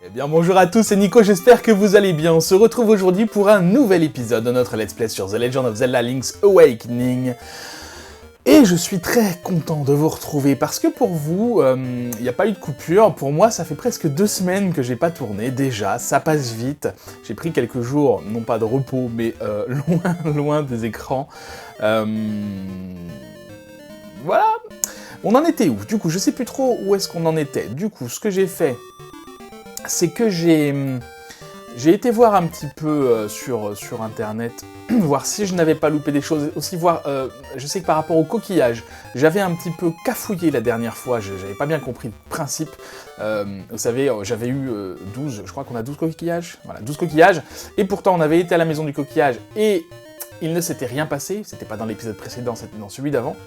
Eh bien bonjour à tous, c'est Nico, j'espère que vous allez bien. On se retrouve aujourd'hui pour un nouvel épisode de notre Let's Play sur The Legend of Zelda Link's Awakening. Et je suis très content de vous retrouver parce que pour vous, il n'y a pas eu de coupure. Pour moi, ça fait presque 2 semaines que j'ai pas tourné. Déjà, ça passe vite. J'ai pris quelques jours, non pas de repos, mais loin des écrans. Voilà. On en était où? Du coup, je sais plus trop où est-ce qu'on en était. Du coup, ce que j'ai fait, c'est que j'ai été voir un petit peu sur internet, voir si je n'avais pas loupé des choses, aussi voir, je sais que par rapport au coquillage, j'avais un petit peu cafouillé la dernière fois, j'avais pas bien compris le principe. Vous savez, j'avais eu 12, je crois qu'on a 12 coquillages, voilà, 12 coquillages, et pourtant on avait été à la maison du coquillage, et il ne s'était rien passé, c'était pas dans l'épisode précédent, c'était dans celui d'avant.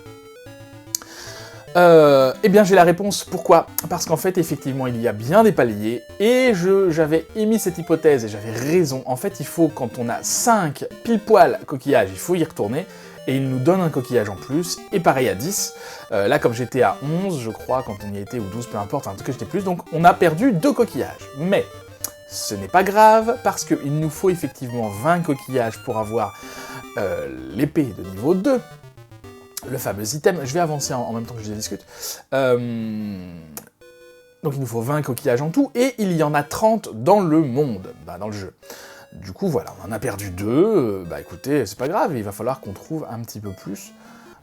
Eh bien j'ai la réponse, pourquoi? Parce qu'en fait, effectivement, il y a bien des paliers, et j'avais émis cette hypothèse, et j'avais raison. En fait, il faut, quand on a 5 pile-poil coquillages, il faut y retourner, et il nous donne un coquillage en plus, et pareil à 10. Là, comme j'étais à 11, je crois, quand on y était, ou 12, peu importe, en tout cas j'étais plus, donc on a perdu 2 coquillages. Mais ce n'est pas grave, parce qu'il nous faut effectivement 20 coquillages pour avoir l'épée de niveau 2, le fameux item. Je vais avancer en même temps que je discute. Donc il nous faut 20 coquillages en tout, et il y en a 30 dans le monde, dans le jeu. Du coup, voilà, on en a perdu 2, écoutez, c'est pas grave, il va falloir qu'on trouve un petit peu plus.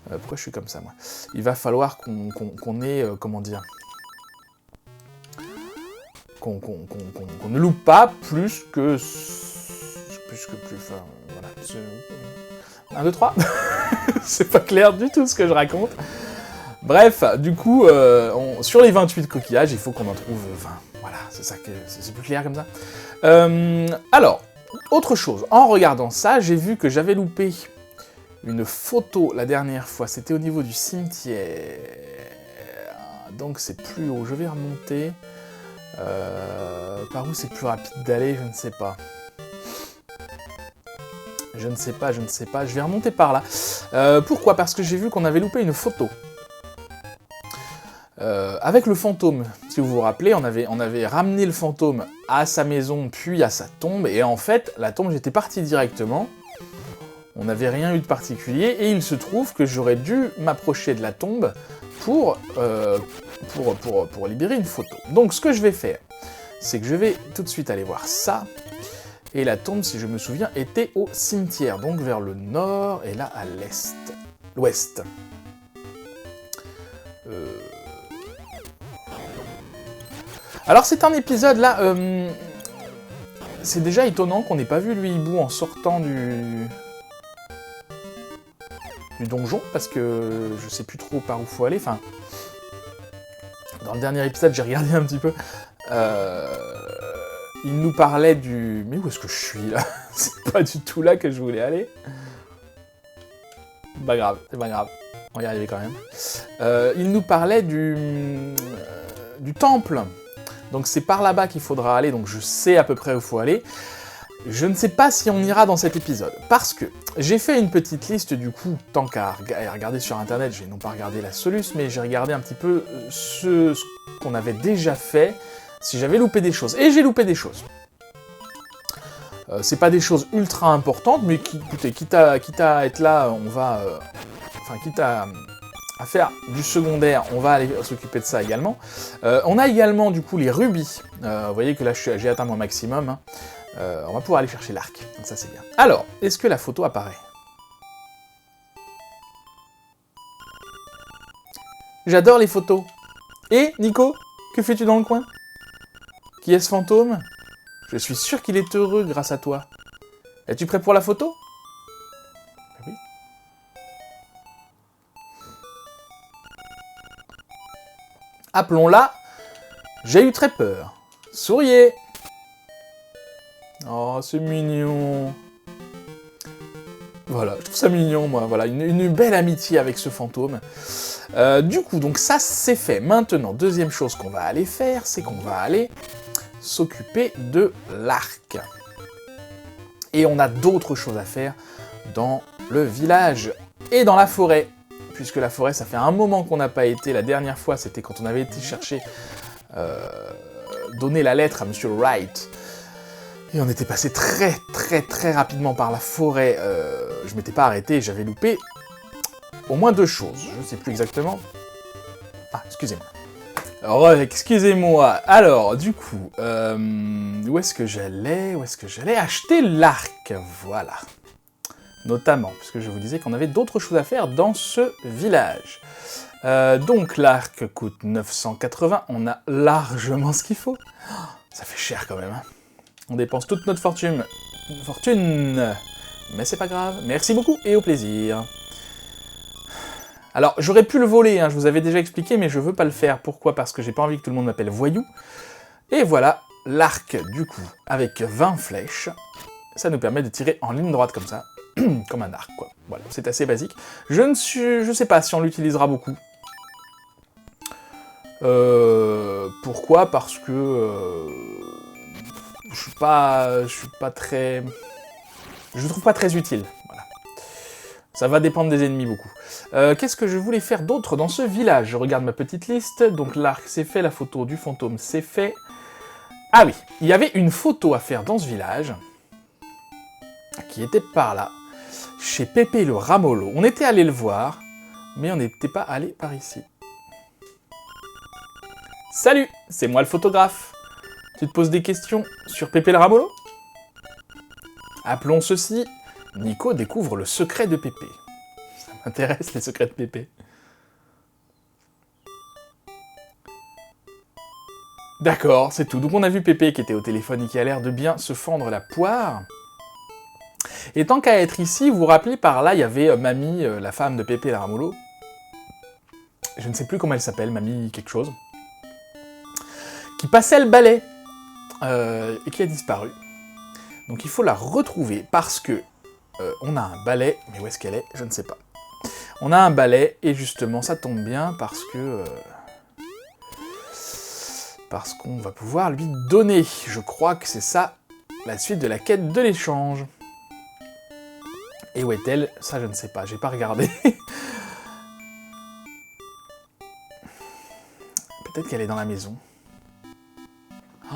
Pourquoi je suis comme ça, moi? Il va falloir qu'on ait, comment dire... Qu'on ne loupe pas plus que... Enfin, voilà... 1, 2, 3. C'est pas clair du tout ce que je raconte. Bref, du coup, sur les 28 coquillages, il faut qu'on en trouve 20. Voilà, c'est ça que c'est plus clair comme ça. Alors, autre chose, en regardant ça, j'ai vu que j'avais loupé une photo la dernière fois. C'était au niveau du cimetière. Donc c'est plus haut. Je vais remonter. Par où c'est plus rapide d'aller, je ne sais pas. Je ne sais pas, je vais remonter par là. Pourquoi? Parce que j'ai vu qu'on avait loupé une photo. Avec le fantôme, si vous vous rappelez, on avait ramené le fantôme à sa maison, puis à sa tombe, et en fait, la tombe, j'étais parti directement. On n'avait rien eu de particulier, et il se trouve que j'aurais dû m'approcher de la tombe pour libérer une photo. Donc ce que je vais faire, c'est que je vais tout de suite aller voir ça. Et la tombe, si je me souviens, était au cimetière, donc vers le nord, et là à l'est. L'ouest. Alors c'est un épisode là... C'est déjà étonnant qu'on n'ait pas vu le hibou en sortant du donjon, parce que je sais plus trop par où faut aller, enfin... Dans le dernier épisode, j'ai regardé un petit peu... Il nous parlait du... Mais où est-ce que je suis, là? C'est pas du tout là que je voulais aller. Pas grave, c'est pas grave. On va y arriver quand même. Il nous parlait du temple. Donc c'est par là-bas qu'il faudra aller, donc je sais à peu près où il faut aller. Je ne sais pas si on ira dans cet épisode, parce que j'ai fait une petite liste du coup, tant qu'à regarder sur internet, j'ai non pas regardé la Solus, mais j'ai regardé un petit peu ce qu'on avait déjà fait, si j'avais loupé des choses. Et j'ai loupé des choses. C'est pas des choses ultra importantes, mais écoutez, quitte à être là, on va... Enfin, quitte à faire du secondaire, on va aller s'occuper de ça également. On a également, du coup, les rubis. Vous voyez que là, j'ai atteint mon maximum. Hein. On va pouvoir aller chercher l'arc, donc ça c'est bien. Alors, est-ce que la photo apparaît? J'adore les photos. Et, Nico, que fais-tu dans le coin? Qui est ce fantôme? Je suis sûr qu'il est heureux grâce à toi. Es-tu prêt pour la photo? Oui. Appelons-la. J'ai eu très peur. Souriez. Oh, c'est mignon. Voilà, je trouve ça mignon, moi. Voilà, une belle amitié avec ce fantôme. Du coup, donc ça, c'est fait. Maintenant, deuxième chose qu'on va aller faire, c'est qu'on va aller s'occuper de l'arc. Et on a d'autres choses à faire dans le village et dans la forêt. puisque la forêt, ça fait un moment qu'on n'a pas été. La dernière fois, c'était quand on avait été chercher, donner la lettre à Monsieur Wright. Et on était passé très rapidement par la forêt. Je m'étais pas arrêté, j'avais loupé au moins 2 choses. Je ne sais plus exactement. Ah, excusez-moi. Excusez-moi. Alors, du coup, où est-ce que j'allais acheter l'arc, voilà. Notamment, puisque je vous disais qu'on avait d'autres choses à faire dans ce village. Donc, l'arc coûte 980, on a largement ce qu'il faut. Ça fait cher quand même, hein. On dépense toute notre fortune. Mais c'est pas grave. Merci beaucoup et au plaisir. Alors, j'aurais pu le voler, hein, je vous avais déjà expliqué, mais je veux pas le faire. Pourquoi? Parce que j'ai pas envie que tout le monde m'appelle voyou. Et voilà, l'arc, du coup, avec 20 flèches. Ça nous permet de tirer en ligne droite comme ça, comme un arc, quoi. Voilà, c'est assez basique. Je sais pas si on l'utilisera beaucoup. Pourquoi? Parce que... je suis pas très... Je le trouve pas très utile, voilà. Ça va dépendre des ennemis beaucoup. Qu'est-ce que je voulais faire d'autre dans ce village? Je regarde ma petite liste, donc l'arc c'est fait, la photo du fantôme c'est fait. Ah oui, il y avait une photo à faire dans ce village, qui était par là, chez Pépé le Ramolo. On était allé le voir, mais on n'était pas allé par ici. Salut, c'est moi le photographe. Tu te poses des questions sur Pépé le Ramolo? Appelons ceci, Nico découvre le secret de Pépé. Ça m'intéresse les secrets de Pépé. D'accord, c'est tout. Donc on a vu Pépé qui était au téléphone et qui a l'air de bien se fendre la poire. Et tant qu'à être ici, vous vous rappelez, par là, il y avait Mamie, la femme de Pépé le Ramolo. Je ne sais plus comment elle s'appelle, Mamie quelque chose. Qui passait le balai. Et qui a disparu. Donc il faut la retrouver parce que on a un balai, mais où est-ce qu'elle est? Je ne sais pas. On a un balai et justement ça tombe bien parce que parce qu'on va pouvoir lui donner. Je crois que c'est ça la suite de la quête de l'échange. Et où est-elle? Ça je ne sais pas, j'ai pas regardé. Peut-être qu'elle est dans la maison. Oh,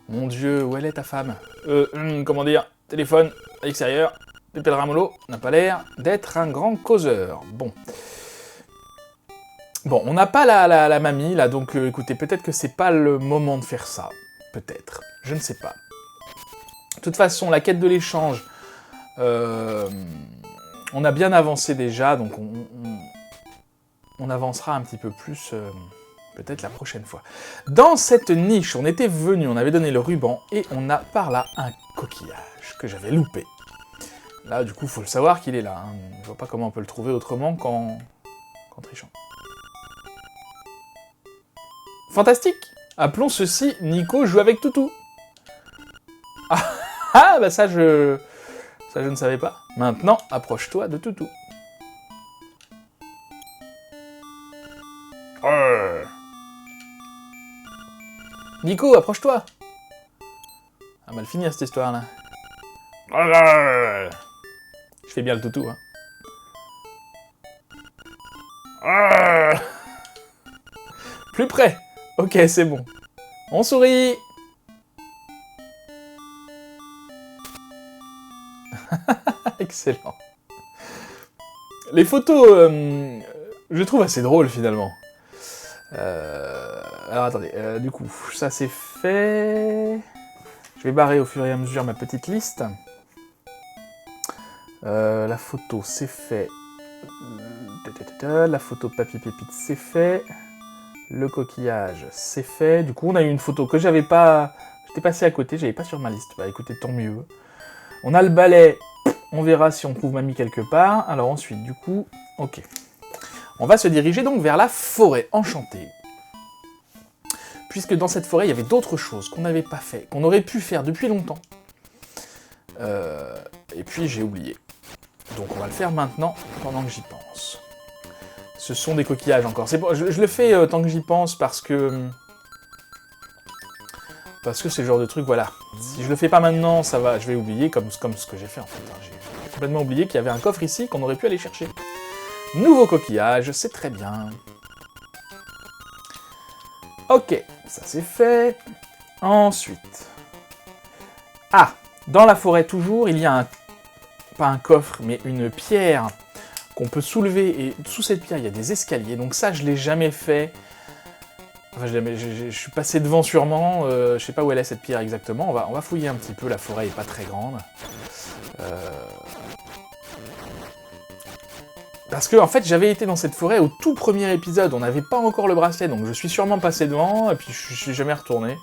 mon Dieu, où elle est ta femme? Comment dire? Téléphone, à l'extérieur. Pépé le Ramolo n'a pas l'air d'être un grand causeur. Bon. Bon, on n'a pas la mamie, là, donc écoutez, peut-être que c'est pas le moment de faire ça. Peut-être. Je ne sais pas. De toute façon, la quête de l'échange, on a bien avancé déjà, donc on avancera un petit peu plus... peut-être la prochaine fois. Dans cette niche, on était venu, on avait donné le ruban, et on a par là un coquillage que j'avais loupé. Là, du coup, il faut le savoir qu'il est là. Hein. Je vois pas comment on peut le trouver autrement qu'en trichant. Fantastique! Appelons ceci Nico joue avec Toutou. Ah, bah ça je ne savais pas. Maintenant, approche-toi de Toutou. Nico, approche-toi! Ah, mal finir cette histoire-là. Je fais bien le toutou, hein. Plus près! Ok, c'est bon. On sourit! Excellent. Les photos, je trouve assez drôles, finalement. Alors attendez, du coup, ça c'est fait. Je vais barrer au fur et à mesure ma petite liste. La photo c'est fait. La photo Papy Pépite c'est fait. Le coquillage c'est fait. Du coup, on a eu une photo que j'avais pas. J'étais passé à côté, j'avais pas sur ma liste. Bah écoutez, tant mieux. On a le balai. On verra si on trouve Mamie quelque part. Alors ensuite, du coup, ok. On va se diriger donc vers la forêt enchantée. Puisque dans cette forêt, il y avait d'autres choses qu'on n'avait pas fait, qu'on aurait pu faire depuis longtemps. Et puis j'ai oublié. Donc on va le faire maintenant, pendant que j'y pense. Ce sont des coquillages encore. C'est bon, je le fais tant que j'y pense parce que c'est le genre de truc, voilà. Si je le fais pas maintenant, ça va, je vais oublier, comme ce que j'ai fait en fait. J'ai complètement oublié qu'il y avait un coffre ici qu'on aurait pu aller chercher. Nouveau coquillage, c'est très bien. Ok, ça c'est fait. Ensuite... Ah, dans la forêt toujours, il y a pas un coffre, mais une pierre qu'on peut soulever, et sous cette pierre, il y a des escaliers, donc ça, je l'ai jamais fait. Enfin, je suis passé devant sûrement, je sais pas où elle est cette pierre exactement, on va fouiller un petit peu, la forêt est pas très grande. Parce que, en fait, j'avais été dans cette forêt au tout premier épisode, on n'avait pas encore le bracelet, donc je suis sûrement passé devant, et puis je suis jamais retourné.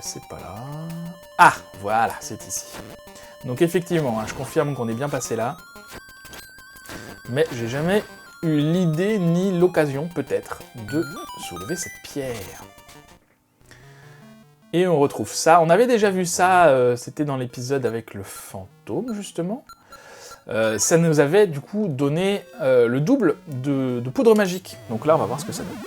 C'est pas là... Ah, voilà, c'est ici. Donc effectivement, hein, je confirme qu'on est bien passé là. Mais j'ai jamais eu l'idée ni l'occasion, peut-être, de soulever cette pierre. Et on retrouve ça. On avait déjà vu ça, c'était dans l'épisode avec le fantôme, justement. Ça nous avait, du coup, donné le double de poudre magique. Donc là, on va voir ce que ça donne.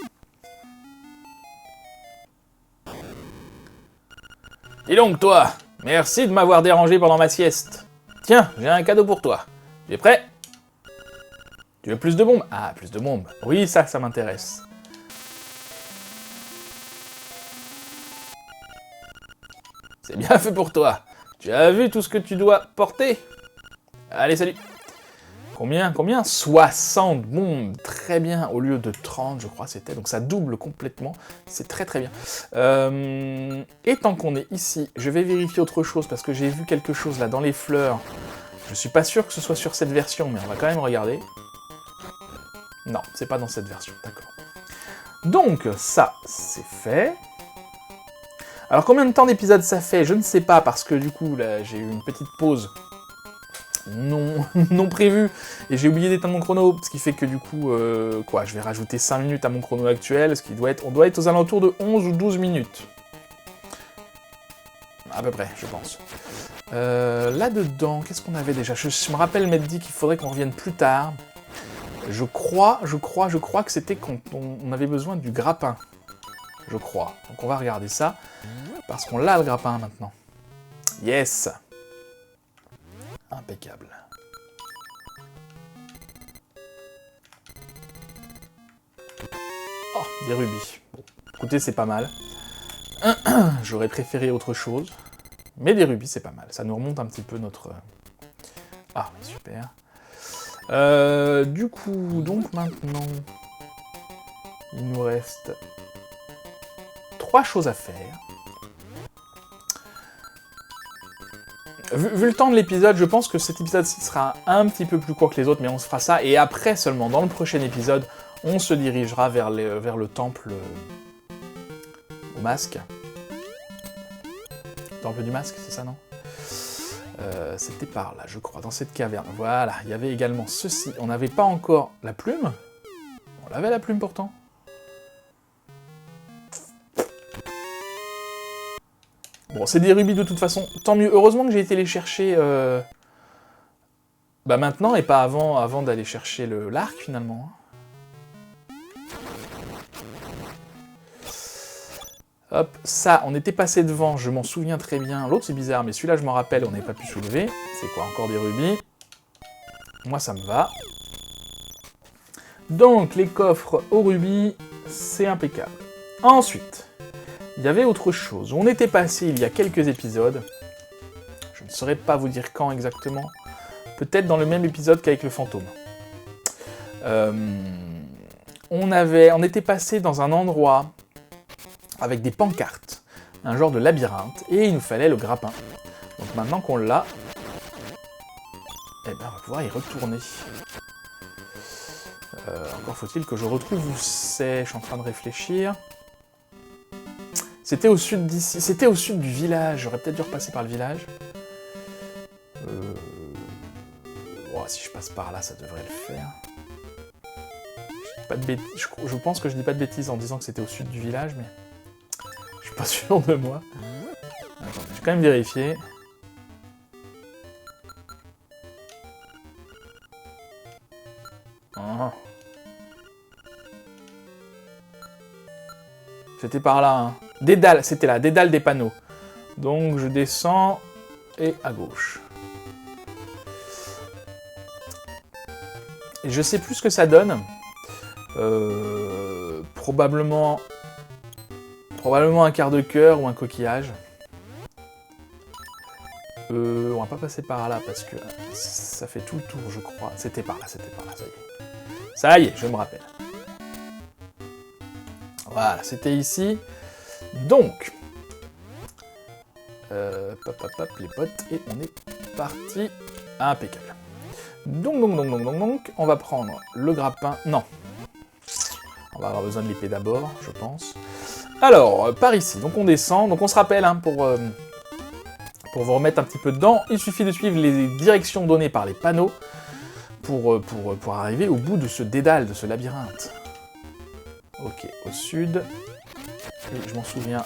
Dis donc, toi, merci de m'avoir dérangé pendant ma sieste. Tiens, j'ai un cadeau pour toi. Tu es prêt? Tu veux plus de bombes? Ah, plus de bombes. Oui, ça m'intéresse. C'est bien fait pour toi. Tu as vu tout ce que tu dois porter? Allez, salut. Combien 60 bombes, très bien, au lieu de 30, je crois, c'était. Donc ça double complètement, c'est très très bien. Et tant qu'on est ici, je vais vérifier autre chose, parce que j'ai vu quelque chose là dans les fleurs. Je suis pas sûr que ce soit sur cette version, mais on va quand même regarder. Non, c'est pas dans cette version, d'accord. Donc, ça, c'est fait. Alors, combien de temps d'épisode ça fait? Je ne sais pas, parce que du coup, là, j'ai eu une petite pause non prévu, et j'ai oublié d'éteindre mon chrono, ce qui fait que du coup, je vais rajouter 5 minutes à mon chrono actuel, ce qui doit être, on doit être aux alentours de 11 ou 12 minutes. À peu près, je pense. Là-dedans, qu'est-ce qu'on avait déjà? Je me rappelle m'être dit qu'il faudrait qu'on revienne plus tard. Je crois que c'était quand on avait besoin du grappin. Je crois. Donc on va regarder ça, parce qu'on l'a le grappin maintenant. Yes! Impeccable. Oh, des rubis. Bon, écoutez, c'est pas mal. J'aurais préféré autre chose. Mais des rubis, c'est pas mal. Ça nous remonte un petit peu notre... Ah, super. Du coup, donc maintenant... Il nous reste 3 choses à faire. Vu le temps de l'épisode, je pense que cet épisode-ci sera un petit peu plus court que les autres, mais on se fera ça, et après seulement, dans le prochain épisode, on se dirigera vers le temple au masque. Temple du masque, c'est ça, non? C'était par là, je crois, dans cette caverne. Voilà, il y avait également ceci. On n'avait pas encore la plume. On avait la plume pourtant. Bon, c'est des rubis de toute façon, tant mieux. Heureusement que j'ai été les chercher maintenant et pas avant d'aller chercher l'arc finalement. Hop, ça, on était passé devant, je m'en souviens très bien. L'autre c'est bizarre, mais celui-là je m'en rappelle, on n'avait pas pu soulever. C'est quoi, encore des rubis? Moi ça me va. Donc les coffres aux rubis, c'est impeccable. Ensuite... il y avait autre chose. On était passé il y a quelques épisodes. Je ne saurais pas vous dire quand exactement. Peut-être dans le même épisode qu'avec le fantôme. On était passé dans un endroit avec des pancartes. Un genre de labyrinthe. Et il nous fallait le grappin. Donc maintenant qu'on l'a, eh ben, on va pouvoir y retourner. Encore faut-il que je retrouve où c'est. Je suis en train de réfléchir. C'était au sud d'ici, c'était au sud du village, j'aurais peut-être dû repasser par le village. Oh, si je passe par là, ça devrait le faire. Je pense que je dis pas de bêtises en disant que c'était au sud du village, mais... je suis pas sûr de moi. Attends, je vais quand même vérifier. Oh. C'était par là, hein. Dédale, c'était là, dédale des panneaux. Donc je descends et à gauche. Et je sais plus ce que ça donne. Probablement un quart de cœur ou un coquillage. On va pas passer par là parce que ça fait tout le tour, je crois. C'était par là, ça y est. Ça y est, je me rappelle. Voilà, c'était ici. Donc, hop, les potes, et on est parti. Impeccable. Donc, on va prendre le grappin. Non. On va avoir besoin de l'épée d'abord, je pense. Alors, par ici, donc on descend. Donc on se rappelle, hein, pour vous remettre un petit peu dedans, il suffit de suivre les directions données par les panneaux pour arriver au bout de ce dédale, de ce labyrinthe. Ok, au sud. Oui, je m'en souviens,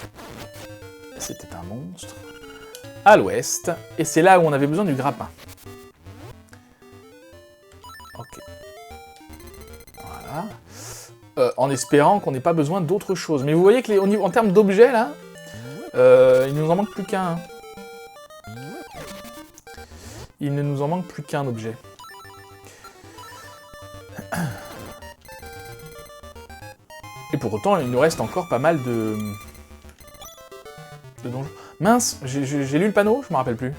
c'était un monstre. À l'ouest, et c'est là où on avait besoin du grappin. Ok. Voilà. En espérant qu'on n'ait pas besoin d'autre chose. Mais vous voyez que en termes d'objets, là, il nous en manque plus qu'un. Il ne nous en manque plus qu'un objet. Et pour autant, il nous reste encore pas mal de donjons. Mince, j'ai lu le panneau, je me rappelle plus.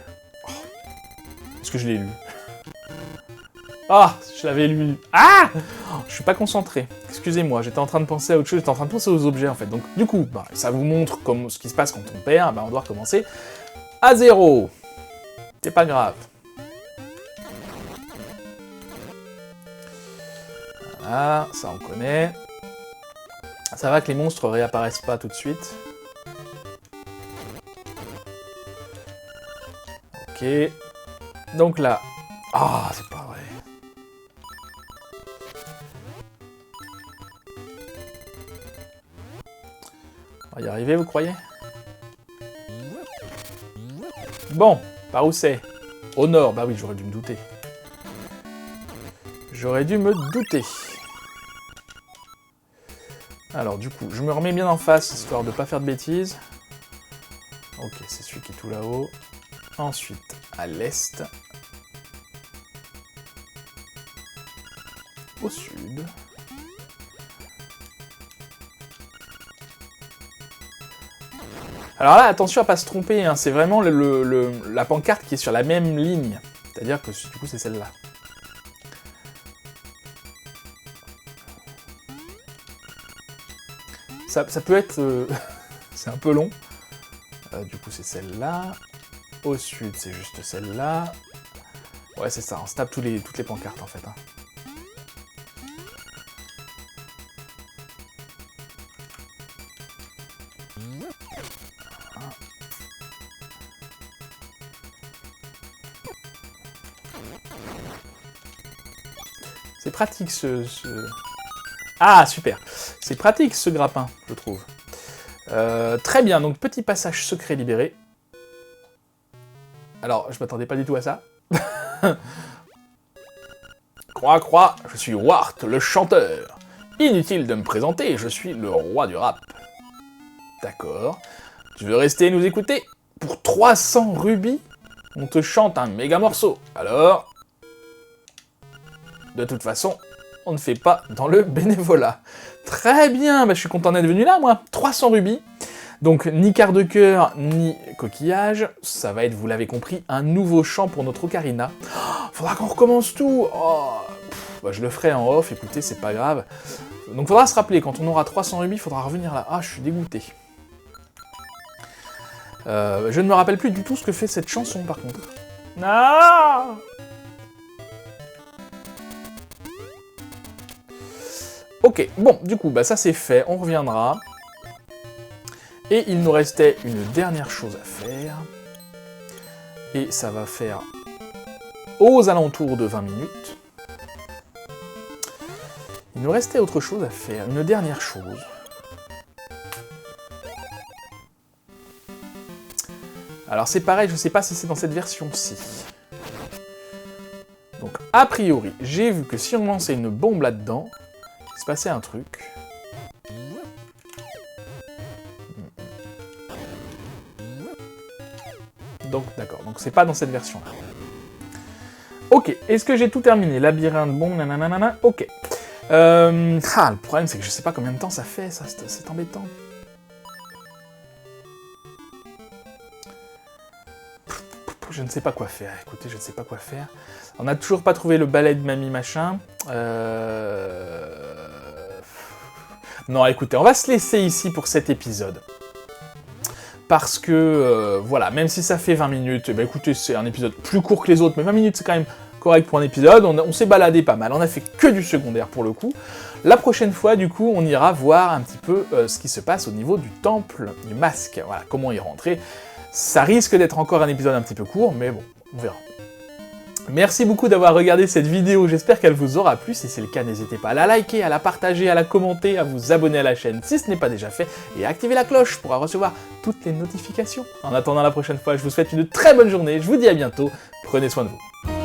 Oh. Est-ce que je l'ai lu? Ah, je l'avais lu. Ah, je suis pas concentré. Excusez-moi, j'étais en train de penser à autre chose, j'étais en train de penser aux objets en fait. Donc du coup, bah, ça vous montre ce qui se passe quand on perd, bah, on doit recommencer à 0. C'est pas grave. Voilà, ça on connaît. Ça va que les monstres réapparaissent pas tout de suite. Ok. Donc là... Ah, c'est pas vrai. On va y arriver, vous croyez? Bon, par où c'est? Au nord, bah oui, j'aurais dû me douter. J'aurais dû me douter. Alors du coup, je me remets bien en face, histoire de pas faire de bêtises. Ok, c'est celui qui est tout là-haut. Ensuite, à l'est. Au sud. Alors là, attention à pas se tromper, hein, c'est vraiment la pancarte qui est sur la même ligne. C'est-à-dire que du coup, c'est celle-là. Ça peut être... c'est un peu long. Du coup, c'est celle-là. Au sud, c'est juste celle-là. Ouais, c'est ça, on se tape toutes les pancartes, en fait. Hein. C'est pratique, Ah, super. C'est pratique, ce grappin, je trouve. Très bien, donc petit passage secret libéré. Alors, je m'attendais pas du tout à ça. Croix, je suis Wart, le chanteur. Inutile de me présenter, je suis le roi du rap. D'accord. Tu veux rester et nous écouter? Pour 300 rubis, on te chante un méga morceau. Alors... De toute façon, on ne fait pas dans le bénévolat. Très bien, bah, je suis content d'être venu là, moi. 300 rubis. Donc, ni quart de cœur, ni coquillage. Ça va être, vous l'avez compris, un nouveau chant pour notre ocarina. Oh, faudra qu'on recommence tout. Oh, bah, je le ferai en off, écoutez, c'est pas grave. Donc, faudra se rappeler, quand on aura 300 rubis, faudra revenir là. Ah, je suis dégoûté. Je ne me rappelle plus du tout ce que fait cette chanson, par contre. Non. Ok, bon, du coup, bah ça c'est fait, on reviendra. Et il nous restait une dernière chose à faire. Et ça va faire aux alentours de 20 minutes. Il nous restait autre chose à faire, une dernière chose. Alors c'est pareil, je sais pas si c'est dans cette version-ci. Donc, a priori, j'ai vu que si on lançait une bombe là-dedans, il se passait un truc. Donc, d'accord, donc c'est pas dans cette version-là. Ok, est-ce que j'ai tout terminé? Labyrinthe, bon, nanana, ok. Le problème c'est que je sais pas combien de temps ça fait, ça, c'est embêtant. Je ne sais pas quoi faire, écoutez, je ne sais pas quoi faire. On n'a toujours pas trouvé le balai de mamie machin. Non, écoutez, on va se laisser ici pour cet épisode. Parce que, voilà, même si ça fait 20 minutes, eh ben, écoutez, c'est un épisode plus court que les autres, mais 20 minutes c'est quand même correct pour un épisode. On s'est baladé pas mal, on a fait que du secondaire pour le coup. La prochaine fois, du coup, on ira voir un petit peu ce qui se passe au niveau du temple du masque. Voilà, comment y rentrer. Ça risque d'être encore un épisode un petit peu court, mais bon, on verra. Merci beaucoup d'avoir regardé cette vidéo, j'espère qu'elle vous aura plu. Si c'est le cas, n'hésitez pas à la liker, à la partager, à la commenter, à vous abonner à la chaîne si ce n'est pas déjà fait, et à activer la cloche pour recevoir toutes les notifications. En attendant la prochaine fois, je vous souhaite une très bonne journée, je vous dis à bientôt, prenez soin de vous.